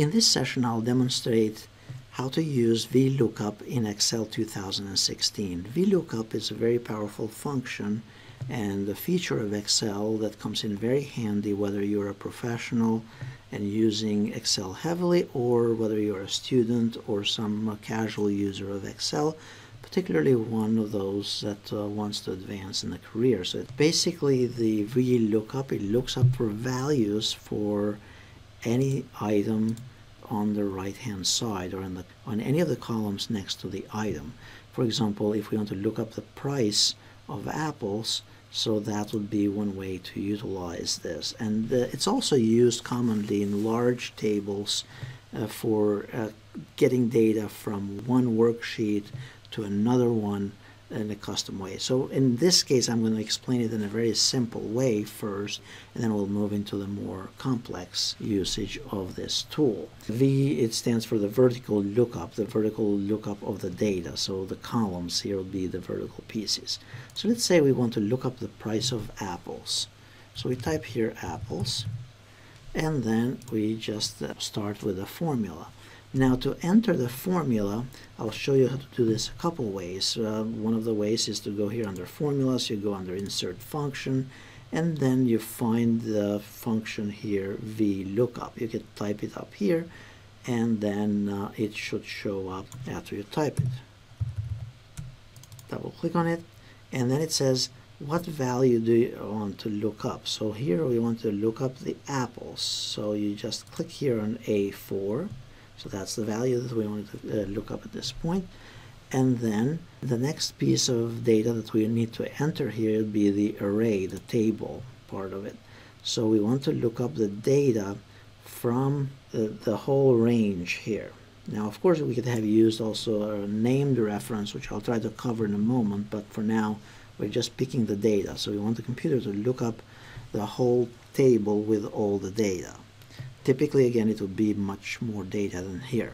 In this session, I'll demonstrate how to use VLOOKUP in Excel 2016. VLOOKUP is a very powerful function and a feature of Excel that comes in very handy whether you're a professional and using Excel heavily, or whether you're a student or some casual user of Excel, particularly one of those that wants to advance in the career. So it's basically the VLOOKUP. It looks up for values for any item on the right hand side or on any of the columns next to the item. For example, if we want to look up the price of apples, so that would be one way to utilize this. And it's also used commonly in large tables for getting data from one worksheet to another one in a custom way. So in this case, I'm going to explain it in a very simple way first, and then we'll move into the more complex usage of this tool. V, it stands for the vertical lookup of the data. So the columns here will be the vertical pieces. So let's say we want to look up the price of apples. So we type here apples, and then we just start with a formula. Now, to enter the formula, I'll show you how to do this a couple ways. One of the ways is to go here under formulas, you go under insert function, and then you find the function here, VLOOKUP. You can type it up here, and then it should show up after you type it. Double click on it, and then it says, what value do you want to look up? So here we want to look up the apples. So you just click here on A4. So that's the value that we want to look up at this point. And then the next piece of data that we need to enter here would be the array, the table part of it. So we want to look up the data from the whole range here. Now, of course, we could have used also a named reference, which I'll try to cover in a moment, but for now, we're just picking the data. So we want the computer to look up the whole table with all the data. Typically, again, it would be much more data than here.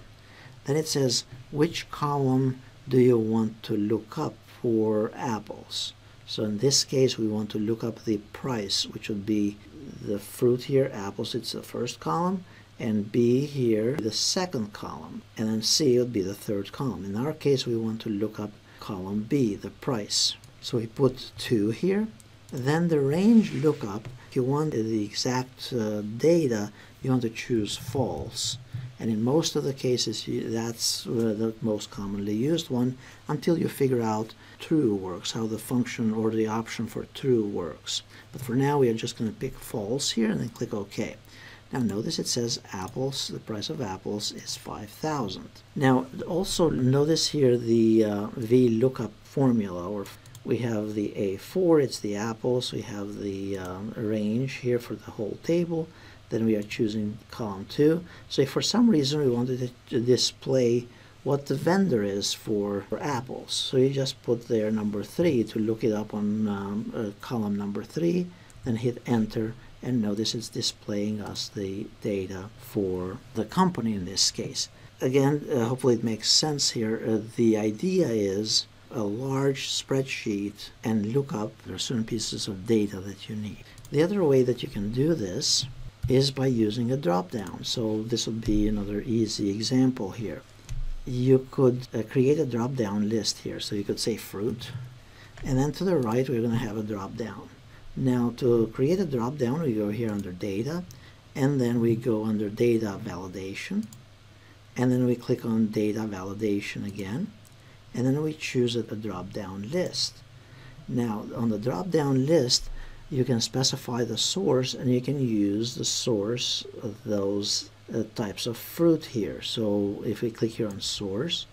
Then it says, which column do you want to look up for apples? So in this case, we want to look up the price, which would be the fruit here, apples, it's the first column, and B here, the second column, and then C would be the third column. In our case, we want to look up column B, the price. So we put 2 here. Then the range lookup, if you want the exact data, you want to choose false. And in most of the cases, that's the most commonly used one, until you figure out true works, how the function or the option for true works. But for now, we are just going to pick false here and then click OK. Now notice it says apples, the price of apples is 5,000. Now also notice here the VLOOKUP formula, or we have the A4, it's the apples, we have the range here for the whole table, then we are choosing column 2. So if for some reason we wanted to display what the vendor is for apples, so you just put there number 3 to look it up on column number 3, then hit enter, and notice it's displaying us the data for the company in this case. Again, hopefully it makes sense here. The idea is a large spreadsheet and look up there are certain pieces of data that you need. The other way that you can do this is by using a drop-down. So this would be another easy example here. You could create a drop-down list here. So you could say fruit, and then to the right we're going to have a drop-down. Now to create a drop-down, we go here under data, and then we go under data validation, and then we click on data validation again, and then we choose a drop-down list. Now on the drop-down list, you can specify the source, and you can use the source of those types of fruit here. So if we click here on source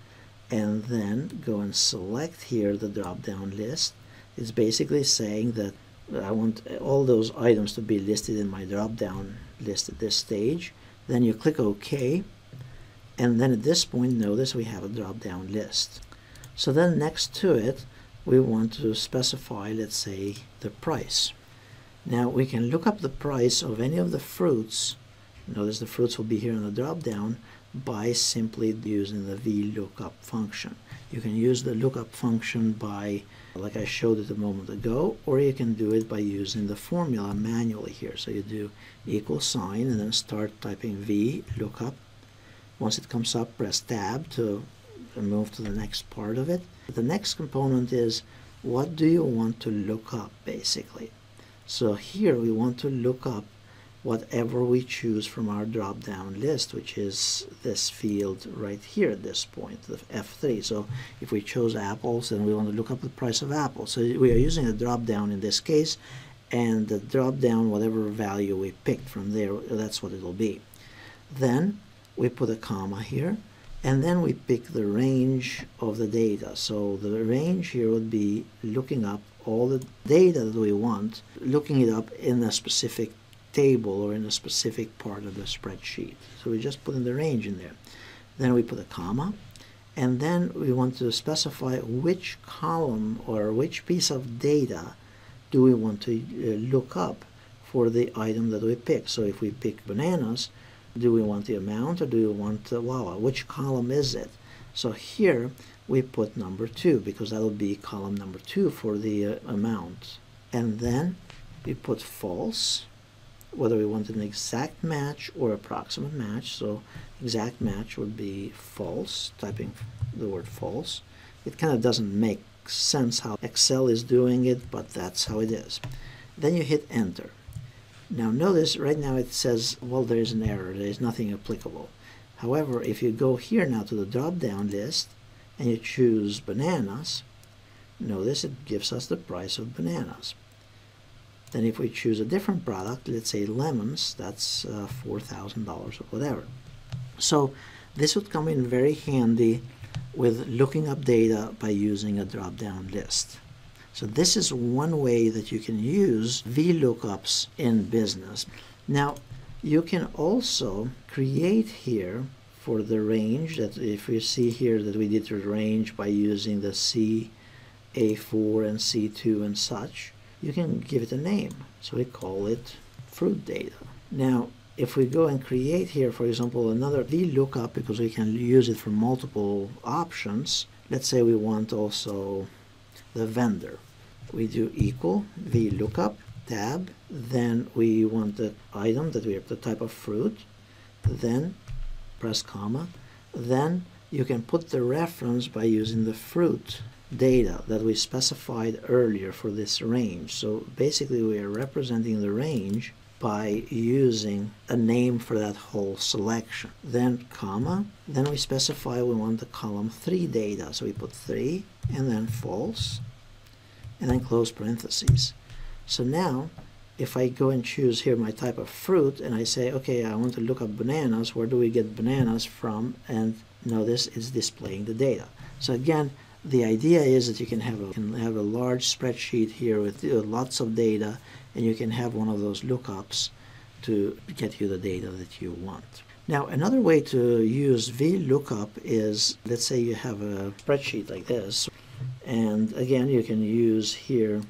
and then go and select here the drop-down list, it's basically saying that I want all those items to be listed in my drop-down list at this stage. Then you click OK, and then at this point notice we have a drop-down list. So then next to it we want to specify, let's say, the price. Now we can look up the price of any of the fruits. Notice the fruits will be here in the drop-down by simply using the VLOOKUP function. You can use the lookup function by, like I showed it a moment ago, or you can do it by using the formula manually here. So you do equal sign and then start typing VLOOKUP, Once it comes up, press Tab to move to the next part of it. The next component is, what do you want to look up, basically? So here we want to look up whatever we choose from our drop-down list, which is this field right here at this point, the F3. So if we chose apples, then we want to look up the price of apples. So we are using a drop-down in this case, and the drop-down, whatever value we picked from there, that's what it will be. Then we put a comma here, and then we pick the range of the data. So the range here would be looking up all the data that we want, looking it up in a specific table or in a specific part of the spreadsheet. So we just put in the range in there. Then we put a comma, and then we want to specify which column or which piece of data do we want to look up for the item that we pick. So if we pick bananas, do we want the amount or do we want wow, which column is it? So here we put number 2 because that will be column number 2 for the amount. And then we put false, whether we want an exact match or approximate match. So exact match would be false, typing the word false. It kind of doesn't make sense how Excel is doing it, but that's how it is. Then you hit enter. Now notice right now it says, well, there is an error, there is nothing applicable. However, if you go here now to the drop-down list and you choose bananas, notice it gives us the price of bananas. Then if we choose a different product, let's say lemons, that's $4,000 or whatever. So this would come in very handy with looking up data by using a drop-down list. So this is one way that you can use VLOOKUPs in business. Now, you can also create here for the range, that if you see here that we did the range by using the C, A4 and C2 and such, you can give it a name. So we call it fruit data. Now, if we go and create here, for example, another VLOOKUP, because we can use it for multiple options, let's say we want also the vendor. We do equal VLOOKUP, tab, then we want the item that we have, the type of fruit, then press comma, then you can put the reference by using the fruit data that we specified earlier for this range. So basically we are representing the range by using a name for that whole selection. Then comma, then we specify we want the column 3 data. So we put 3 and then false and then close parentheses. So now if I go and choose here my type of fruit and I say, okay, I want to look up bananas, where do we get bananas from? And notice it's displaying the data. So again, the idea is that you can have a large spreadsheet here with lots of data, and you can have one of those lookups to get you the data that you want. Now, another way to use VLOOKUP is, let's say you have a spreadsheet like this, and again, you can use here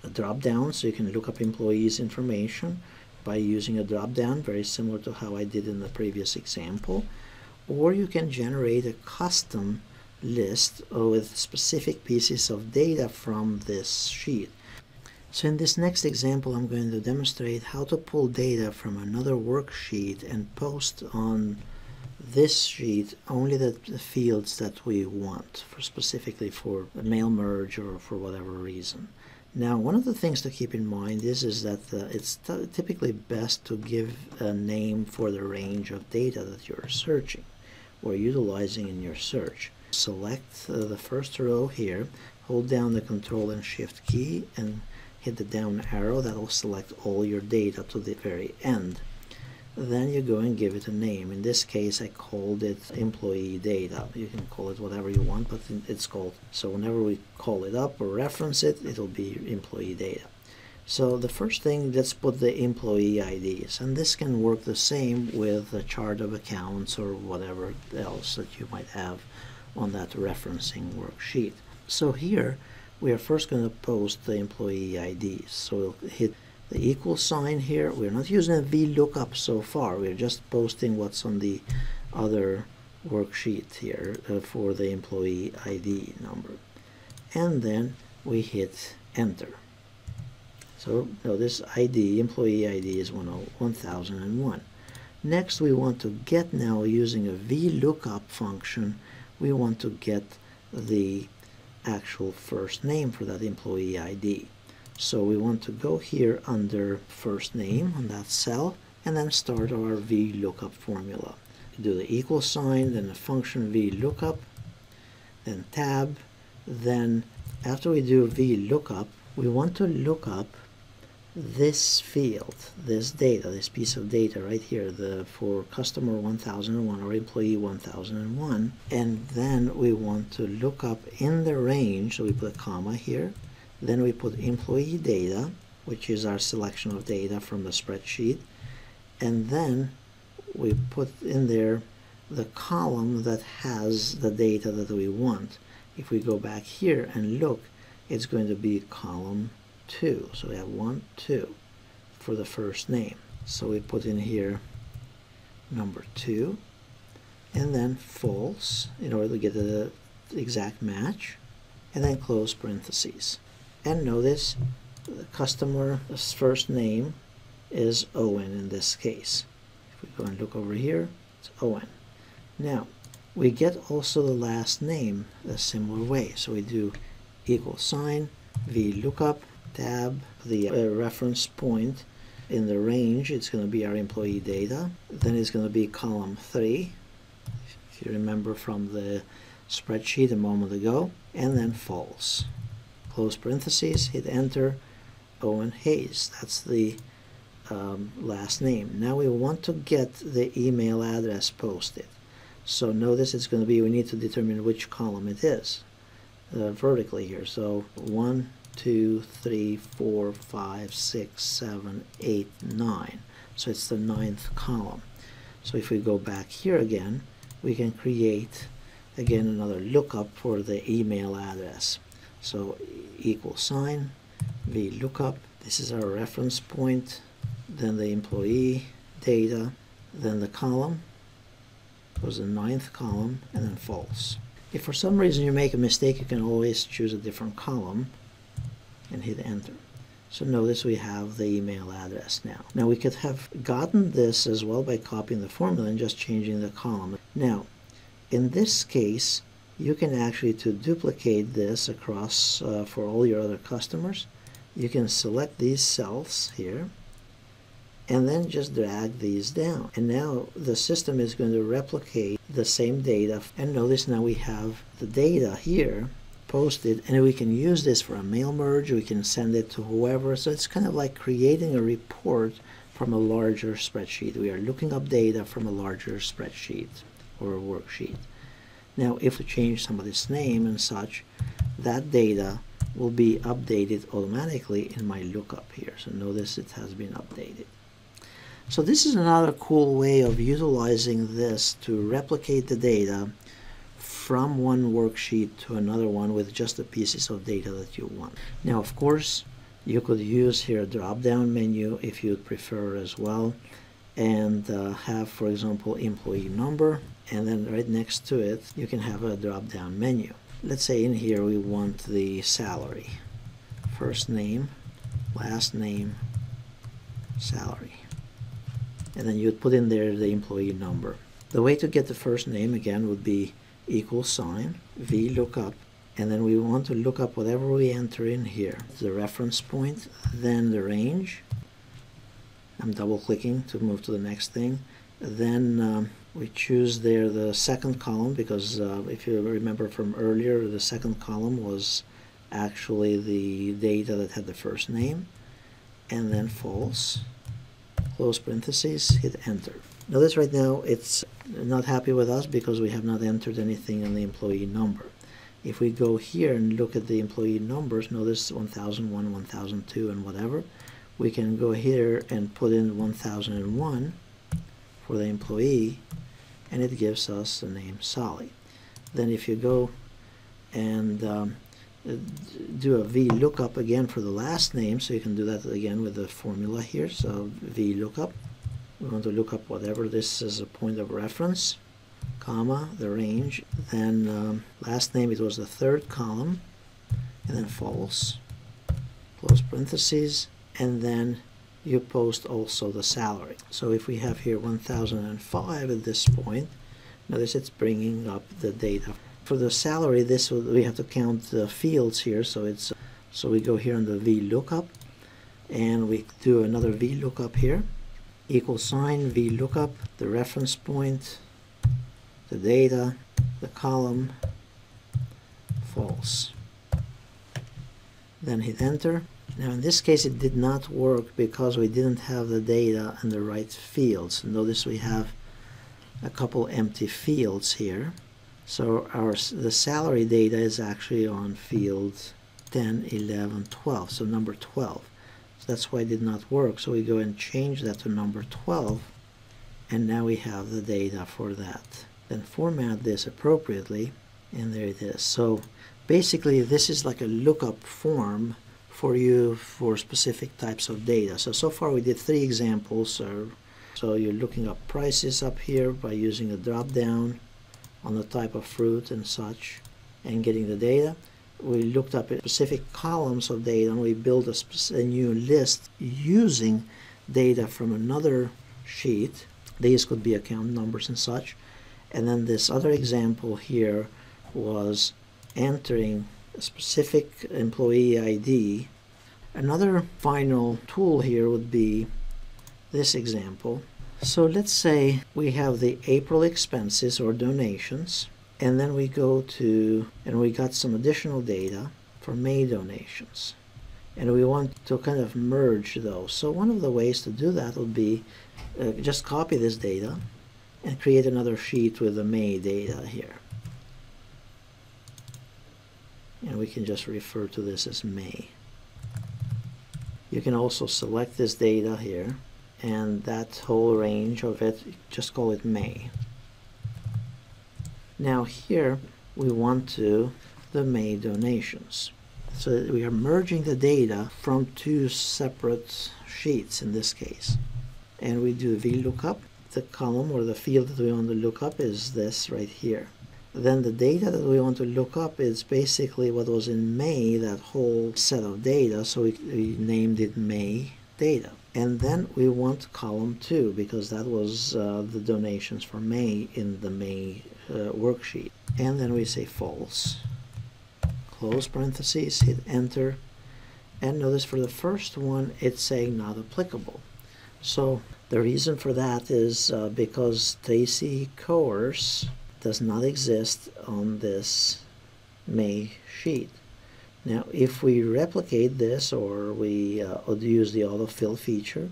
a drop-down, so you can look up employees' information by using a drop-down, very similar to how I did in the previous example, or you can generate a custom list with specific pieces of data from this sheet. So in this next example, I'm going to demonstrate how to pull data from another worksheet and post on this sheet only the fields that we want, specifically for a mail merge or for whatever reason. Now, one of the things to keep in mind is that it's typically best to give a name for the range of data that you're searching or utilizing in your search. Select the first row here, hold down the Control and Shift key and hit the down arrow. That will select all your data to the very end. Then you go and give it a name. In this case, I called it employee data. You can call it whatever you want, but it's called. So whenever we call it up or reference it, it'll be employee data. So the first thing, let's put the employee IDs, and this can work the same with a chart of accounts or whatever else that you might have on that referencing worksheet. So here we are first going to post the employee IDs. So we'll hit the equal sign here. We're not using a VLOOKUP so far. We're just posting what's on the other worksheet here for the employee ID number. And then we hit enter. So this ID, employee ID, is 1001. Next, we want to get, now using a VLOOKUP function, we want to get the actual first name for that employee ID. So we want to go here under first name on that cell and then start our VLOOKUP formula. Do the equal sign, then the function VLOOKUP, then tab. Then after we do VLOOKUP, we want to look up this field, this data, this piece of data right here, for customer 1001 or employee 1001, and then we want to look up in the range, so we put a comma here, then we put employee data, which is our selection of data from the spreadsheet, and then we put in there the column that has the data that we want. If we go back here and look, it's going to be column 2. So we have 1, 2 for the first name. So we put in here number 2 and then false in order to get the exact match, and then close parentheses. And notice the customer's first name is Owen in this case. If we go and look over here, it's Owen. Now we get also the last name a similar way. So we do equal sign, VLOOKUP, tab, the reference point in the range, it's going to be our employee data. Then it's going to be column 3, if you remember from the spreadsheet a moment ago, and then false. Close parentheses, hit enter, Owen Hayes, that's the last name. Now we want to get the email address posted. So notice it's going to be, we need to determine which column it is vertically here. So 1, 2, 3, 4, 5, 6, 7, 8, 9. So it's the 9th column. So if we go back here again, we can create again another lookup for the email address. So equal sign, VLOOKUP, this is our reference point, then the employee data, then the column was the 9th column, and then false. If for some reason you make a mistake, you can always choose a different column and hit enter. So notice we have the email address now. Now we could have gotten this as well by copying the formula and just changing the column. Now in this case, you can actually, to duplicate this across for all your other customers, you can select these cells here and then just drag these down. And now the system is going to replicate the same data. And notice now we have the data here posted, and we can use this for a mail merge, we can send it to whoever. So it's kind of like creating a report from a larger spreadsheet. We are looking up data from a larger spreadsheet or a worksheet. Now if we change somebody's name and such, that data will be updated automatically in my lookup here. So notice it has been updated. So this is another cool way of utilizing this to replicate the data from one worksheet to another one with just the pieces of data that you want. Now of course you could use here a drop-down menu if you'd prefer as well, and have, for example, employee number, and then right next to it you can have a drop-down menu. Let's say in here we want the salary, first name, last name, salary, and then you'd put in there the employee number. The way to get the first name again would be equal sign, VLOOKUP, and then we want to look up whatever we enter in here, the reference point, then the range. I'm double clicking to move to the next thing. Then we choose there the second column, because if you remember from earlier, the second column was actually the data that had the first name, and then false, close parentheses, hit enter. Notice right now it's not happy with us because we have not entered anything on the employee number. If we go here and look at the employee numbers, notice 1001, 1002, and whatever, we can go here and put in 1001 for the employee, and it gives us the name Sally. Then if you go and do a VLOOKUP again for the last name, so you can do that again with the formula here. So VLOOKUP, we want to look up whatever this is a point of reference, comma, the range, then last name, it was the 3rd column, and then false, close parentheses, and then you post also the salary. So if we have here 1005 at this point, notice it's bringing up the data. For the salary, we have to count the fields here, so we go here on the VLOOKUP, and we do another VLOOKUP here, equal sign, VLOOKUP, the reference point, the data, the column, false. Then hit enter. Now in this case it did not work because we didn't have the data in the right fields. Notice we have a couple empty fields here. So the salary data is actually on field 10, 11, 12, so number 12. So that's why it did not work. So we go and change that to number 12, and now we have the data for that. Then format this appropriately, and there it is. So basically this is like a lookup form for you for specific types of data. So far we did 3 examples. So you're looking up prices up here by using a drop down on the type of fruit and such, and getting the data. We looked up specific columns of data, and we built a new list using data from another sheet. These could be account numbers and such. And then this other example here was entering a specific employee ID. Another final tool here would be this example. So let's say we have the April expenses or donations, and then we go to, and we got some additional data for May donations, and we want to kind of merge those. So one of the ways to do that would be just copy this data and create another sheet with the May data here. And we can just refer to this as May. You can also select this data here, and that whole range of it, just call it May. Now here we want to the May donations. So we are merging the data from 2 separate sheets in this case. And we do VLOOKUP. The column or the field that we want to look up is this right here. Then the data that we want to look up is basically what was in May, that whole set of data, so we named it May data. And then we want column 2 because that was the donations for May in the May worksheet. And then we say false, close parentheses, hit enter, and notice for the first one it's saying not applicable. So the reason for that is because Tracy course does not exist on this May sheet. Now if we replicate this, or we use the autofill feature,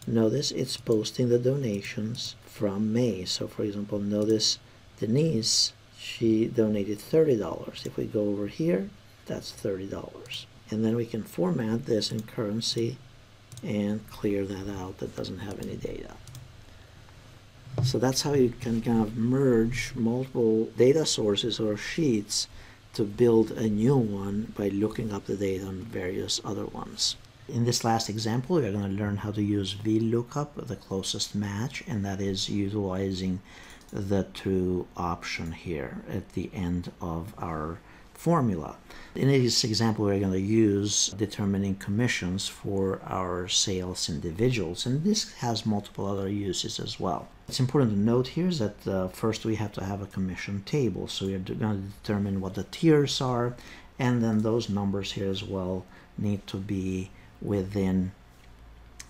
notice it's posting the donations from May. So for example, notice Denise, she donated $30. If we go over here, that's $30. And then we can format this in currency and clear that out. That doesn't have any data. So that's how you can kind of merge multiple data sources or sheets to build a new one by looking up the data on various other ones. In this last example, we are going to learn how to use VLOOKUP, the closest match, and that is utilizing the true option here at the end of our formula. In this example, we're going to use determining commissions for our sales individuals, and this has multiple other uses as well. It's important to note here is that first we have to have a commission table, so we are going to determine what the tiers are, and then those numbers here as well need to be within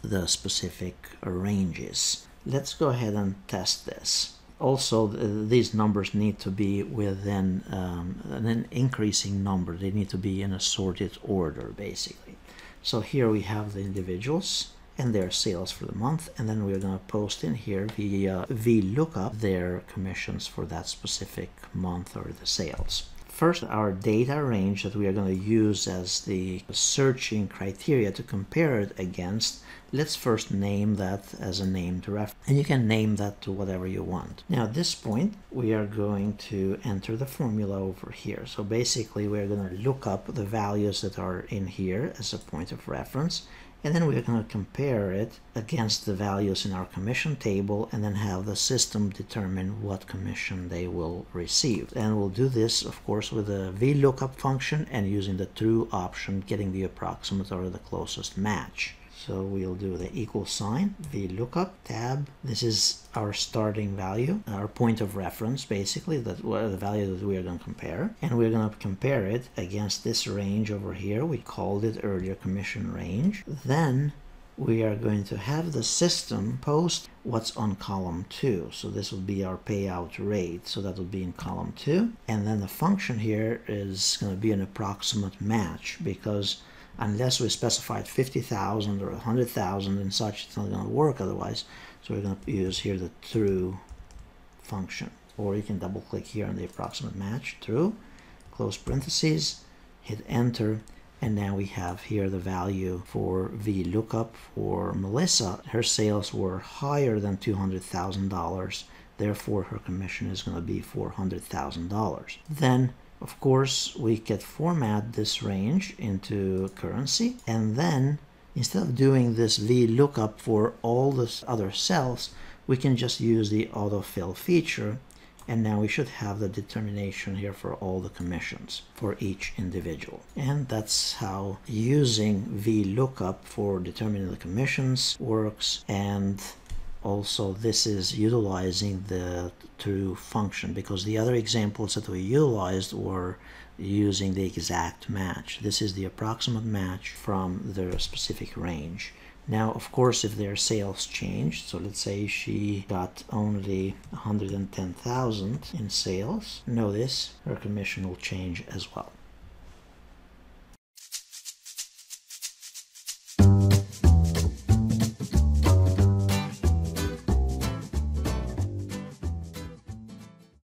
the specific ranges. Let's go ahead and test this. Also, these numbers need to be within an increasing number. They need to be in a sorted order, basically. So here we have the individuals and their sales for the month, and then we're going to post in here via VLOOKUP their commissions for that specific month or the sales. First, our data range that we are going to use as the searching criteria to compare it against, let's first name that as a named reference, and you can name that to whatever you want. Now at this point, we are going to enter the formula over here. So basically, we're going to look up the values that are in here as a point of reference, and then we're going to compare it against the values in our commission table, and then have the system determine what commission they will receive. And we'll do this, of course, with the VLOOKUP function and using the true option, getting the approximate or the closest match. So we'll do the equal sign, VLOOKUP, tab. This is our starting value, our point of reference, basically, the value that we are going to compare. And we're going to compare it against this range over here. We called it earlier commission range. Then we are going to have the system post what's on column 2. So this will be our payout rate. So that will be in column 2. And then the function here is going to be an approximate match, because unless we specified 50,000 or 100,000 and such, it's not going to work otherwise. So we're going to use here the true function. Or you can double click here on the approximate match, true, close parentheses, hit enter, and now we have here the value for VLOOKUP for Melissa. Her sales were higher than $200,000, therefore her commission is going to be $400,000. Then of course, we could format this range into currency, and then instead of doing this VLOOKUP for all the other cells, we can just use the autofill feature, and now we should have the determination here for all the commissions for each individual. And that's how using VLOOKUP for determining the commissions works. And also this is utilizing the true function, because the other examples that we utilized were using the exact match. This is the approximate match from the specific range. Now, of course, if their sales changed, so let's say she got only 110,000 in sales, notice her commission will change as well.